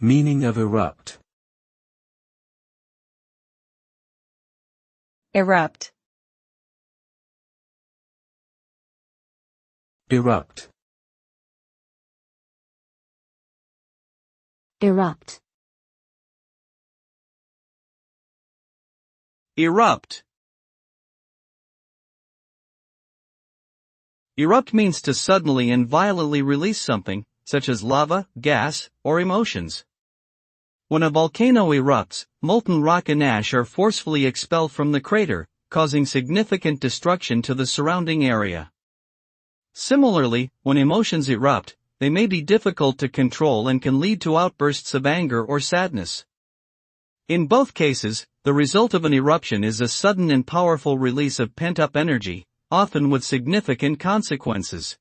Meaning of erupt. Erupt. Erupt. Erupt. Erupt. Erupt means to suddenly and violently release something, such as lava, gas, or emotions. When a volcano erupts, molten rock and ash are forcefully expelled from the crater, causing significant destruction to the surrounding area. Similarly, when emotions erupt, they may be difficult to control and can lead to outbursts of anger or sadness. In both cases, the result of an eruption is a sudden and powerful release of pent-up energy, often with significant consequences.